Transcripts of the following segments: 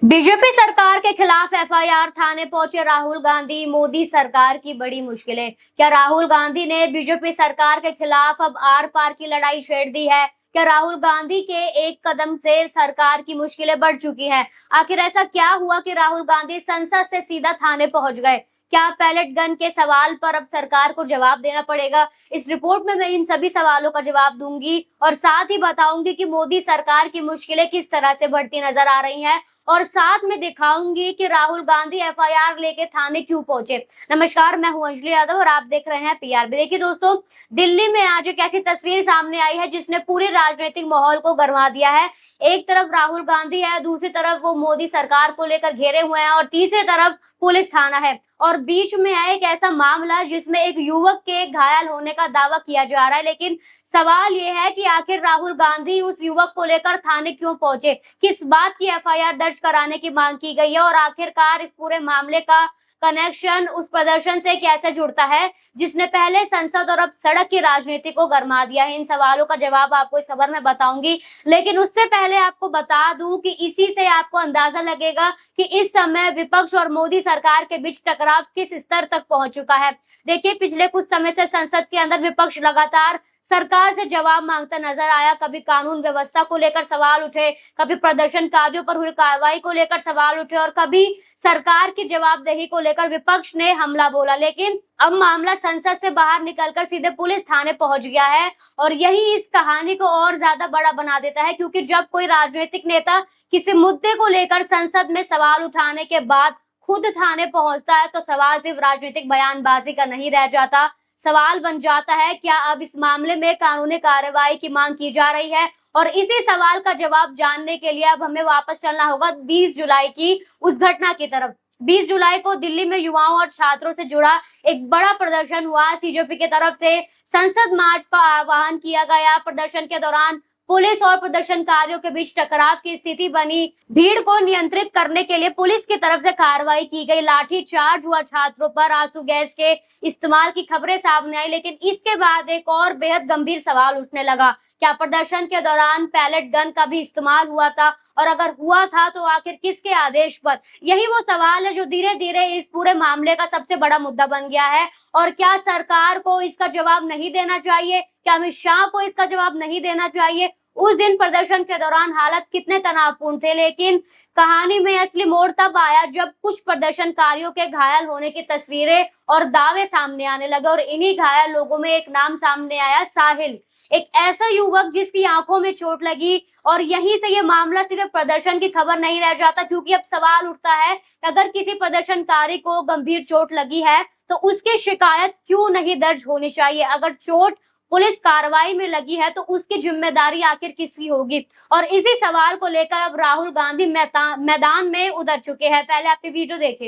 BJP सरकार के खिलाफ एफआईआर थाने पहुंचे राहुल गांधी। मोदी सरकार की बड़ी मुश्किलें। क्या राहुल गांधी ने बीजेपी सरकार के खिलाफ अब आर पार की लड़ाई छेड़ दी है? क्या राहुल गांधी के एक कदम से सरकार की मुश्किलें बढ़ चुकी हैं? आखिर ऐसा क्या हुआ कि राहुल गांधी संसद से सीधा थाने पहुंच गए? क्या पैलेट गन के सवाल पर अब सरकार को जवाब देना पड़ेगा? इस रिपोर्ट में मैं इन सभी सवालों का जवाब दूंगी और साथ ही बताऊंगी कि मोदी सरकार की मुश्किलें किस तरह से बढ़ती नजर आ रही हैं और साथ में दिखाऊंगी कि राहुल गांधी एफआईआर लेके थाने क्यों पहुंचे। नमस्कार, मैं हूं अंजलि यादव और आप देख रहे हैं पीआरबी। देखिए दोस्तों, दिल्ली में आज एक ऐसी तस्वीर सामने आई है जिसने पूरे राजनीतिक माहौल को गरमा दिया है। एक तरफ राहुल गांधी है, दूसरी तरफ वो मोदी सरकार को लेकर घेरे हुए हैं और तीसरी तरफ पुलिस थाना है और बीच में है एक ऐसा मामला जिसमें एक युवक के घायल होने का दावा किया जा रहा है। लेकिन सवाल ये है कि आखिर राहुल गांधी उस युवक को लेकर थाने क्यों पहुंचे, किस बात की एफआईआर दर्ज कराने की मांग की गई है और आखिरकार इस पूरे मामले का कनेक्शन उस प्रदर्शन से कैसे जुड़ता है जिसने पहले संसद और अब सड़क की राजनीति को गरमा दिया है। इन सवालों का जवाब आपको इस खबर में बताऊंगी, लेकिन उससे पहले आपको बता दूं कि इसी से आपको अंदाजा लगेगा कि इस समय विपक्ष और मोदी सरकार के बीच टकराव किस स्तर तक पहुंच चुका है। देखिए, पिछले कुछ समय से संसद के अंदर विपक्ष लगातार सरकार से जवाब मांगता नजर आया। कभी कानून व्यवस्था को लेकर सवाल उठे, कभी प्रदर्शनकारियों पर हुई कार्रवाई को लेकर सवाल उठे और कभी सरकार की जवाबदेही को लेकर विपक्ष ने हमला बोला। लेकिन अब मामला संसद से बाहर निकलकर सीधे पुलिस थाने पहुंच गया है और यही इस कहानी को और ज्यादा बड़ा बना देता है, क्योंकि जब कोई राजनीतिक नेता किसी मुद्दे को लेकर संसद में सवाल उठाने के बाद खुद थाने पहुंचता है तो सवाल सिर्फ राजनीतिक बयानबाजी का नहीं रह जाता। सवाल बन जाता है, क्या अब इस मामले में कानूनी कार्रवाई की मांग की जा रही है? और इसी सवाल का जवाब जानने के लिए अब हमें वापस चलना होगा 20 जुलाई की उस घटना की तरफ। 20 जुलाई को दिल्ली में युवाओं और छात्रों से जुड़ा एक बड़ा प्रदर्शन हुआ। सीजेपी की तरफ से संसद मार्च का आह्वान किया गया। प्रदर्शन के दौरान पुलिस और प्रदर्शनकारियों के बीच टकराव की स्थिति बनी। भीड़ को नियंत्रित करने के लिए पुलिस की तरफ से कार्रवाई की गई। लाठी चार्ज हुआ छात्रों पर, आंसू गैस के इस्तेमाल की खबरें सामने आई। लेकिन इसके बाद एक और बेहद गंभीर सवाल उठने लगा, क्या प्रदर्शन के दौरान पैलेट गन का भी इस्तेमाल हुआ था और अगर हुआ था तो आखिर किसके आदेश पर? यही वो सवाल है जो धीरे धीरे इस पूरे मामले का सबसे बड़ा मुद्दा बन गया है। और क्या सरकार को इसका जवाब नहीं देना चाहिए? क्या अमित शाह को इसका जवाब नहीं देना चाहिए? उस दिन प्रदर्शन के दौरान हालात कितने तनावपूर्ण थे, लेकिन कहानी में असली मोड़ तब आया जब कुछ प्रदर्शनकारियों के घायल होने की तस्वीरें और दावे सामने आने लगे और इन्हीं घायल लोगों में एक नाम सामने आया, साहिल। एक ऐसा युवक जिसकी आंखों में चोट लगी और यहीं से ये मामला सिर्फ प्रदर्शन की खबर नहीं रह जाता, क्योंकि अब सवाल उठता है कि अगर किसी प्रदर्शनकारी को गंभीर चोट लगी है तो उसकी शिकायत क्यों नहीं दर्ज होनी चाहिए? अगर चोट पुलिस कार्रवाई में लगी है तो उसकी जिम्मेदारी आखिर किसकी होगी? और इसी सवाल को लेकर अब राहुल गांधी मैदान में उतर चुके हैं। पहले आप ये वीडियो देखें।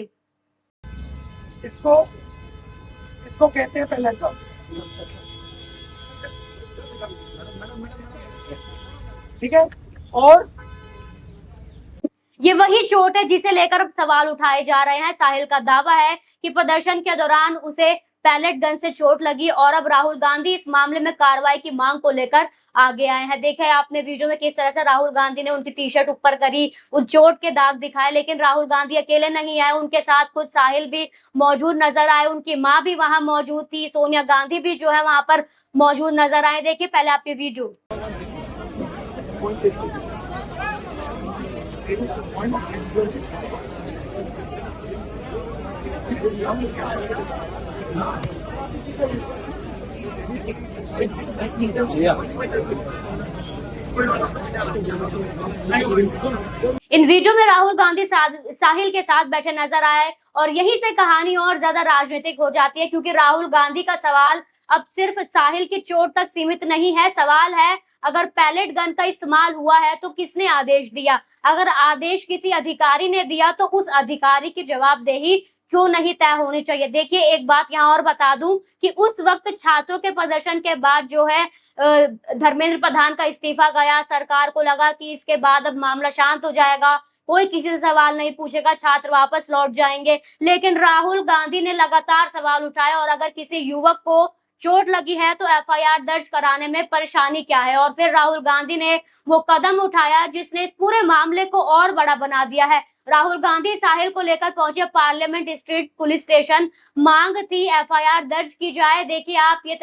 इसको इसको कहते हैं पहले का, ठीक है। और ये वही चोट है जिसे लेकर अब सवाल उठाए जा रहे हैं। साहिल का दावा है कि प्रदर्शन के दौरान उसे पैलेट गन से चोट लगी और अब राहुल गांधी इस मामले में कार्रवाई की मांग को लेकर आगे आए हैं। देखे आपने वीडियो में किस तरह से राहुल गांधी ने उनकी टी शर्ट ऊपर करी, उन चोट के दाग दिखाए। लेकिन राहुल गांधी अकेले नहीं आए, उनके साथ खुद साहिल भी मौजूद नजर आए, उनकी माँ भी वहां मौजूद थी, सोनिया गांधी भी जो है वहां पर मौजूद नजर आए। देखिए पहले आप ये वीडियो। इन वीडियो में राहुल गांधी साहिल के साथ बैठे नजर आए और यहीं से कहानी और ज्यादा राजनीतिक हो जाती है, क्योंकि राहुल गांधी का सवाल अब सिर्फ साहिल की चोट तक सीमित नहीं है। सवाल है, अगर पैलेट गन का इस्तेमाल हुआ है तो किसने आदेश दिया? अगर आदेश किसी अधिकारी ने दिया तो उस अधिकारी की जवाबदेही क्यों नहीं तय होनी चाहिए? देखिए, एक बात यहाँ और बता दूं कि उस वक्त छात्रों के प्रदर्शन के बाद जो है धर्मेंद्र प्रधान का इस्तीफा गया। सरकार को लगा कि इसके बाद अब मामला शांत हो जाएगा, कोई किसी से सवाल नहीं पूछेगा, छात्र वापस लौट जाएंगे। लेकिन राहुल गांधी ने लगातार सवाल उठाए और अगर किसी युवक को चोट लगी है तो एफआईआर दर्ज कराने में परेशानी क्या है? और फिर राहुल गांधी ने वो कदम उठाया जिसने इस पूरे मामले को और बड़ा बना दिया है। राहुल गांधी साहिल को लेकर पहुंचे पार्लियामेंट स्ट्रीट पुलिस स्टेशन। मांग थी एफआईआर दर्ज की जाए। देखिए आप ये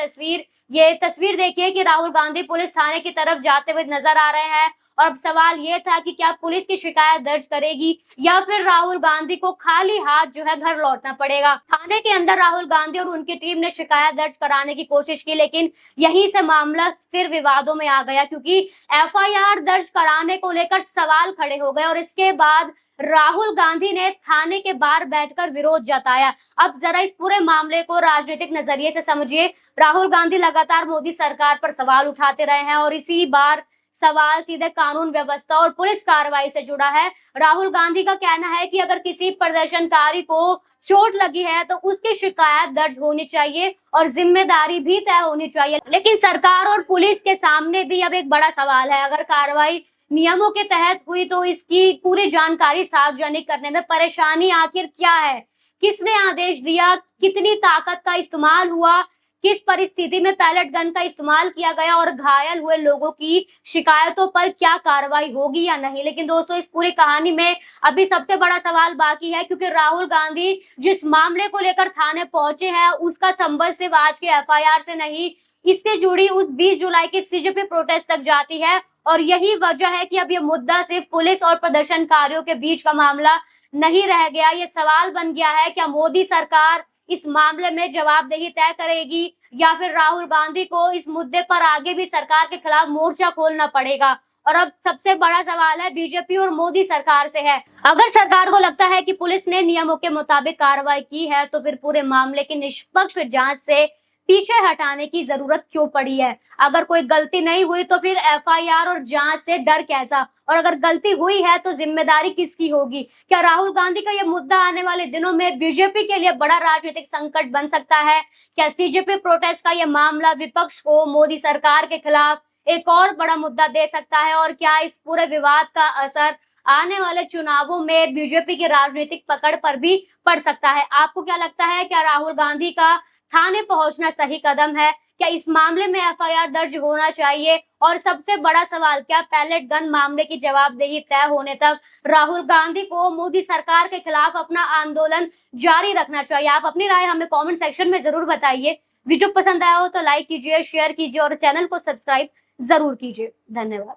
तस्वीर देखिए कि राहुल गांधी पुलिस थाने की तरफ जाते हुए नजर आ रहे हैं। और अब सवाल ये था कि क्या पुलिस की शिकायत दर्ज करेगी या फिर राहुल गांधी को खाली हाथ जो है घर लौटना पड़ेगा। थाने के अंदर राहुल गांधी और उनकी टीम ने शिकायत दर्ज कराने की कोशिश की, लेकिन यहीं से मामला फिर विवादों में आ गया, क्योंकि एफआईआर दर्ज कराने को लेकर सवाल खड़े हो गए और इसके बाद राहुल गांधी ने थाने के बाहर बैठकर विरोध जताया। अब जरा इस पूरे मामले को राजनीतिक नजरिए से समझिए। राहुल गांधी लगातार मोदी सरकार पर सवाल उठाते रहे हैं और इसी बार सवाल सीधे कानून व्यवस्था और पुलिस कार्रवाई से जुड़ा है। राहुल गांधी का कहना है कि अगर किसी प्रदर्शनकारी को चोट लगी है तो उसकी शिकायत दर्ज होनी चाहिए और जिम्मेदारी भी तय होनी चाहिए। लेकिन सरकार और पुलिस के सामने भी अब एक बड़ा सवाल है। अगर कार्रवाई नियमों के तहत हुई तो इसकी पूरी जानकारी सार्वजनिक करने में परेशानी आखिर क्या है, किसने आदेश दिया, कितनी ताकत का इस्तेमाल हुआ, किस परिस्थिति में पैलेट गन का इस्तेमाल किया गया और घायल हुए लोगों की शिकायतों पर क्या कार्रवाई होगी या नहीं। लेकिन दोस्तों, इस पूरी कहानी में अभी सबसे बड़ा सवाल बाकी है, क्योंकि राहुल गांधी जिस मामले को लेकर थाने पहुंचे हैं उसका संबंध सिर्फ आज के एफआईआर से नहीं, इससे जुड़ी उस 20 जुलाई के सीजेपी प्रोटेस्ट तक जाती है। और यही वजह है कि अब ये मुद्दा सिर्फ पुलिस और प्रदर्शनकारियों के बीच का मामला नहीं रह गया। ये सवाल बन गया है, क्या मोदी सरकार इस मामले में जवाबदेही तय करेगी या फिर राहुल गांधी को इस मुद्दे पर आगे भी सरकार के खिलाफ मोर्चा खोलना पड़ेगा। और अब सबसे बड़ा सवाल है बीजेपी और मोदी सरकार से है। अगर सरकार को लगता है कि पुलिस ने नियमों के मुताबिक कार्रवाई की है तो फिर पूरे मामले की निष्पक्ष जांच से पीछे हटाने की जरूरत क्यों पड़ी है। अगर कोई गलती नहीं हुई तो फिर एफआईआर और जांच से डर कैसा, और अगर गलती हुई है तो जिम्मेदारी किसकी होगी। क्या राहुल गांधी का यह मुद्दा आने वाले दिनों में बीजेपी के लिए बड़ा राजनीतिक संकट बन सकता है। क्या सीजेपी प्रोटेस्ट का यह मामला विपक्ष को मोदी सरकार के खिलाफ एक और बड़ा मुद्दा दे सकता है, और क्या इस पूरे विवाद का असर आने वाले चुनावों में बीजेपी की राजनीतिक पकड़ पर भी पड़ सकता है। आपको क्या लगता है, क्या राहुल गांधी का थाने पहुंचना सही कदम है? क्या इस मामले में एफआईआर दर्ज होना चाहिए? और सबसे बड़ा सवाल, क्या पैलेट गन मामले की जवाबदेही तय होने तक राहुल गांधी को मोदी सरकार के खिलाफ अपना आंदोलन जारी रखना चाहिए? आप अपनी राय हमें कमेंट सेक्शन में जरूर बताइए। वीडियो पसंद आया हो तो लाइक कीजिए, शेयर कीजिए और चैनल को सब्सक्राइब जरूर कीजिए। धन्यवाद।